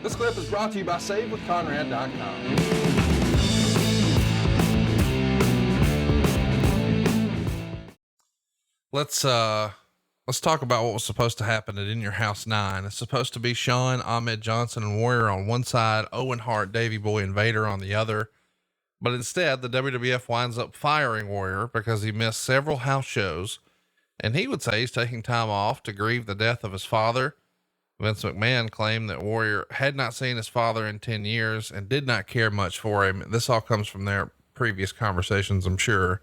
This clip is brought to you by SaveWithConrad.com. Let's talk about what was supposed to happen at In Your House 9. It's supposed to be Sean, Ahmed Johnson, and Warrior on one side, Owen Hart, Davey Boy, and Vader on the other. But instead, the WWF winds up firing Warrior because he missed several house shows, and he would say he's taking time off to grieve the death of his father. Vince McMahon claimed that Warrior had not seen his father in 10 years and did not care much for him. This all comes from their previous conversations, I'm sure.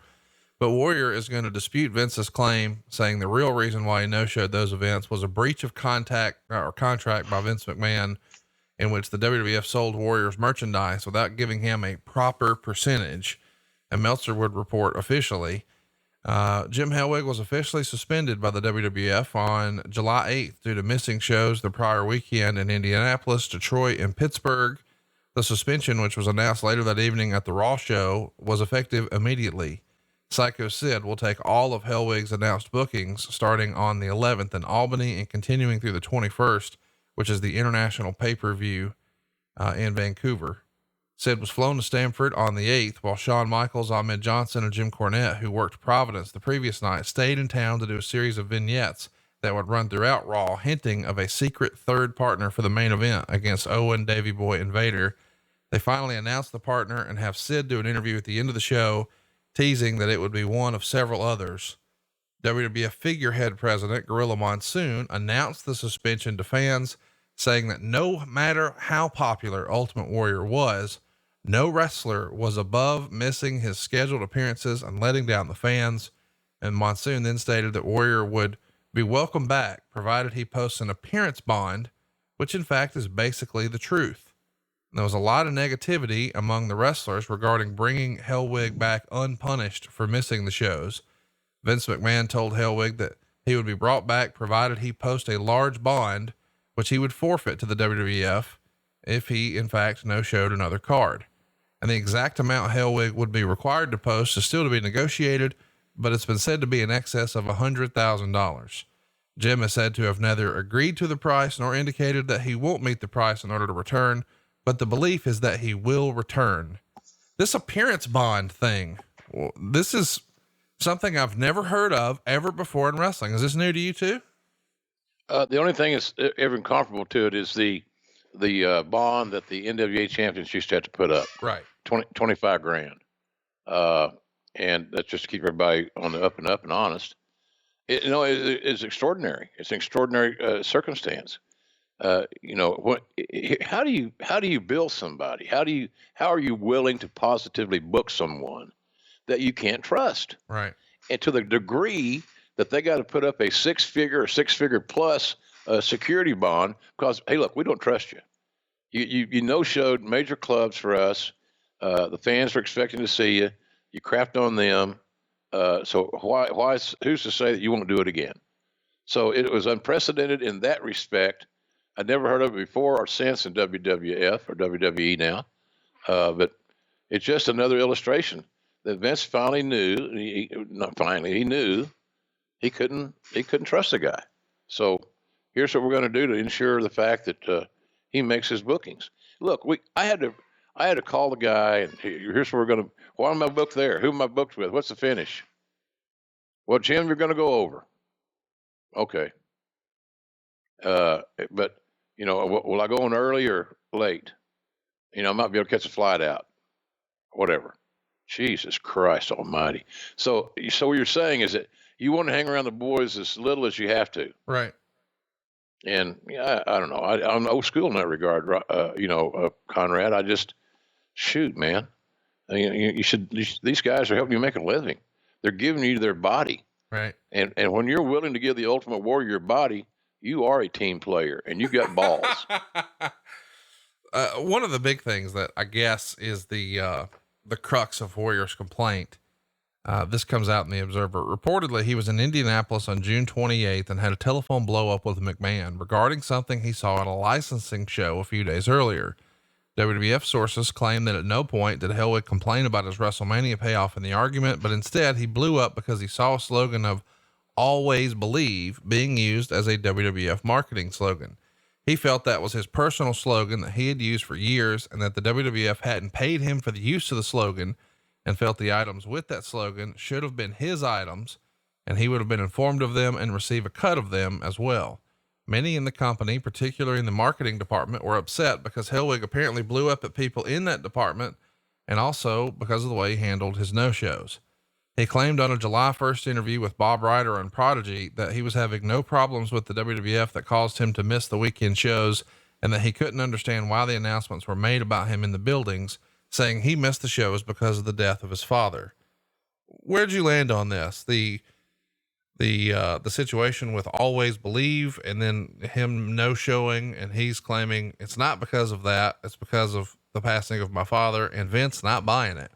But Warrior is going to dispute Vince's claim, saying the real reason why he no-showed those events was a breach of contract by Vince McMahon, in which the WWF sold Warrior's merchandise without giving him a proper percentage. And Meltzer would report officially, Jim Hellwig was officially suspended by the WWF on July 8th due to missing shows the prior weekend in Indianapolis, Detroit, and Pittsburgh. The suspension, which was announced later that evening at the Raw show, was effective immediately. Psycho Sid will take all of Hellwig's announced bookings starting on the 11th in Albany and continuing through the 21st, which is the international pay-per-view in Vancouver. Sid was flown to Stamford on the 8th, while Shawn Michaels, Ahmed Johnson, and Jim Cornette, who worked Providence the previous night, stayed in town to do a series of vignettes that would run throughout Raw, hinting of a secret third partner for the main event against Owen, Davey Boy, and Vader. They finally announced the partner and have Sid do an interview at the end of the show, teasing that it would be one of several others. WWF figurehead president Gorilla Monsoon announced the suspension to fans, saying that no matter how popular Ultimate Warrior was, no wrestler was above missing his scheduled appearances and letting down the fans. And Monsoon then stated that Warrior would be welcome back, provided he posts an appearance bond, which in fact is basically the truth. And there was a lot of negativity among the wrestlers regarding bringing Hellwig back unpunished for missing the shows. Vince McMahon told Hellwig that he would be brought back provided he post a large bond, which he would forfeit to the WWF if he in fact no-showed another card. And the exact amount Hellwig would be required to post is still to be negotiated, but it's been said to be in excess of $100,000. Jim is said to have neither agreed to the price nor indicated that he won't meet the price in order to return, but the belief is that he will return. This appearance bond thing, this is something I've never heard of ever before in wrestling. Is this new to you too? The only thing is ever comparable to it is the bond that the NWA champions used to have to put up. Right. 25 grand. And that's just to keep everybody on the up and up and honest. It's extraordinary. It's an extraordinary circumstance. How do you bill somebody? How are you willing to positively book someone that you can't trust? Right. And to the degree that they got to put up a six-figure or six-figure plus security bond because, hey, look, we don't trust you. You no-showed major clubs for us. The fans are expecting to see you. You crapped on them. So who's to say that you won't do it again? So it was unprecedented in that respect. I'd never heard of it before or since in WWF or WWE now. But it's just another illustration that Vince finally knew. He knew he couldn't trust the guy. So here's what we're going to do to ensure the fact that he makes his bookings. Look, I had to call the guy, and here's what we're going to. Why am I booked there? Who am I booked with? What's the finish? Well, Jim, you're going to go over. Okay. But will I go on early or late? I might be able to catch a flight out. Whatever. Jesus Christ Almighty. So what you're saying is that you want to hang around the boys as little as you have to. Right. And I don't know. I'm old school in that regard. Conrad, I just shoot, man. These guys are helping you make a living. They're giving you their body. Right. And when you're willing to give the Ultimate Warrior your body, you are a team player and you got balls. One of the big things that I guess is the crux of Warrior's complaint. This comes out in the Observer. Reportedly, he was in Indianapolis on June 28th and had a telephone blow up with McMahon regarding something he saw at a licensing show a few days earlier. WWF sources claim that at no point did Hellwig complain about his WrestleMania payoff in the argument, but instead he blew up because he saw a slogan of "Always Believe" being used as a WWF marketing slogan. He felt that was his personal slogan that he had used for years, and that the WWF hadn't paid him for the use of the slogan, and felt the items with that slogan should have been his items, and he would have been informed of them and receive a cut of them as well. Many in the company, particularly in the marketing department, were upset because Hellwig apparently blew up at people in that department, and also because of the way he handled his no-shows. He claimed on a July 1st interview with Bob Ryder on Prodigy that he was having no problems with the WWF that caused him to miss the weekend shows, and that he couldn't understand why the announcements were made about him in the buildings, saying he missed the shows because of the death of his father. Where'd you land on this? The situation with Always Believe, and then him no showing, and he's claiming it's not because of that, it's because of the passing of my father, and Vince not buying it.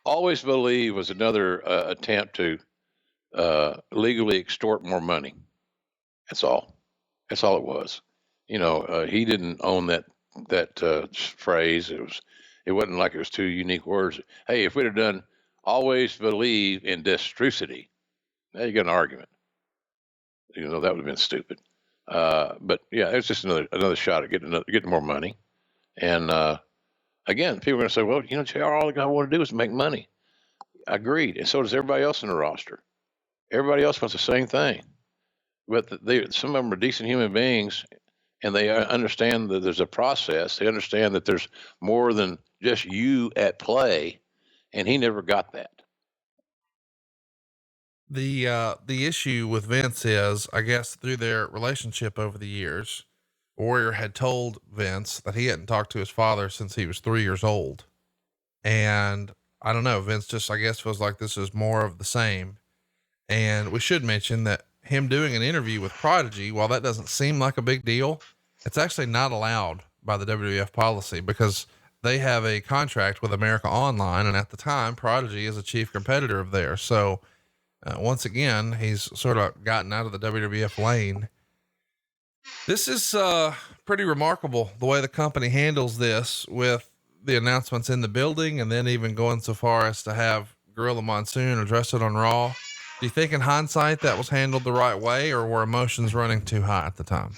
Always Believe was another attempt to legally extort more money. That's all. That's all it was. He didn't own that phrase. It wasn't like it was two unique words. Hey, if we'd have done Always Believe in Destrucity, now you got an argument. That would have been stupid. But yeah, it's just another shot at getting more money. And again, people are going to say, well, JR, all I want to do is make money. Agreed. And so does everybody else in the roster. Everybody else wants the same thing. But some of them are decent human beings, and they understand that there's a process. They understand that there's more than just you at play, and he never got that. The issue with Vince is, I guess, through their relationship over the years, Warrior had told Vince that he hadn't talked to his father since he was 3 years old. And I don't know, Vince just, I guess, feels like this is more of the same. And we should mention that him doing an interview with Prodigy, while that doesn't seem like a big deal, it's actually not allowed by the WWF policy, because they have a contract with America Online. And at the time, Prodigy is a chief competitor of theirs. So once again, he's sort of gotten out of the WWF lane. This is pretty remarkable, the way the company handles this, with the announcements in the building, and then even going so far as to have Gorilla Monsoon address it on Raw. Do you think in hindsight that was handled the right way, or were emotions running too high at the time?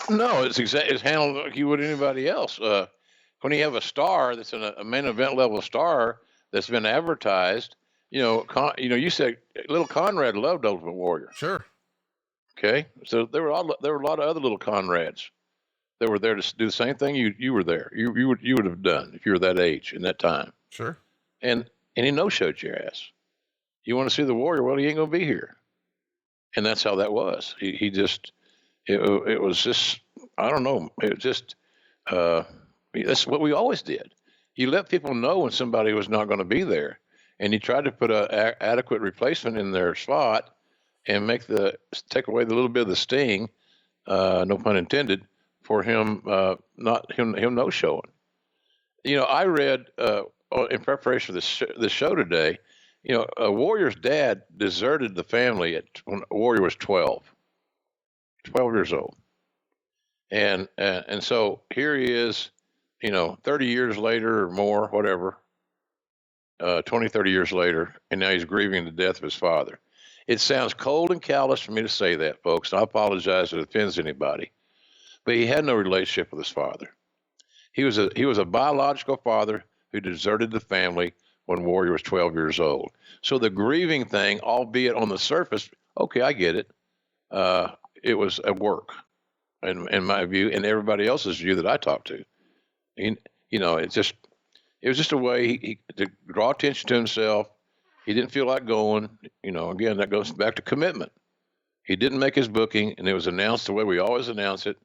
No, it's handled like you would anybody else. When you have a star that's a main event level star that's been advertised, you said little Conrad loved Ultimate Warrior. Sure. Okay. So there were a lot of other little Conrads that were there to do the same thing you were there. You would have done if you were that age in that time. Sure. And he no-showed your ass. You want to see the Warrior? Well, he ain't gonna be here. And that's how that was. He just, it was just, I don't know. It just, that's what we always did. You let people know when somebody was not going to be there, and you tried to put a adequate replacement in their spot and take away the little bit of the sting, no pun intended, for him no showing. I read in preparation for this show today, a Warrior's dad deserted the family when Warrior was 12 years old. And so here he is, 30 years later or more, whatever, 20, 30 years later, and now he's grieving the death of his father. It sounds cold and callous for me to say that, folks, and I apologize if it offends anybody, but he had no relationship with his father. He was a biological father who deserted the family when Warrior was 12 years old. So the grieving thing, albeit on the surface, okay, I get it. It was a work, in my view, and everybody else's view that I talked to. It was just a way to draw attention to himself. He didn't feel like going. Again, that goes back to commitment. He didn't make his booking, and it was announced the way we always announce it,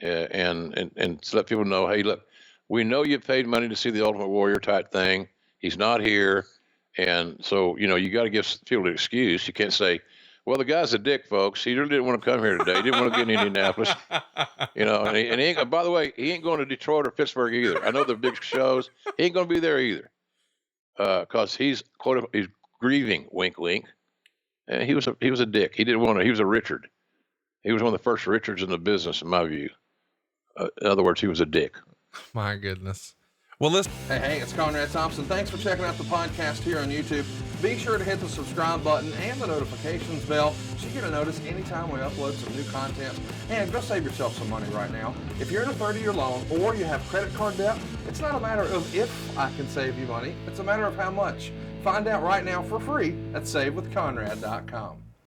and to let people know, hey, look, we know you paid money to see the Ultimate Warrior type thing. He's not here. And so, you got to give people an excuse. You can't say, well, the guy's a dick, folks. He really didn't want to come here today. He didn't want to get in Indianapolis. And he ain't, by the way, he ain't going to Detroit or Pittsburgh either. I know the big shows. He ain't going to be there either. Because he's grieving, wink, wink. And he was a dick. He was a Richard. He was one of the first Richards in the business, in my view. In other words, he was a dick. My goodness. Well, listen. Hey, it's Conrad Thompson. Thanks for checking out the podcast here on YouTube. Be sure to hit the subscribe button and the notifications bell so you get a notice anytime we upload some new content. And go save yourself some money right now. If you're in a 30-year loan or you have credit card debt, it's not a matter of if I can save you money. It's a matter of how much. Find out right now for free at SaveWithConrad.com.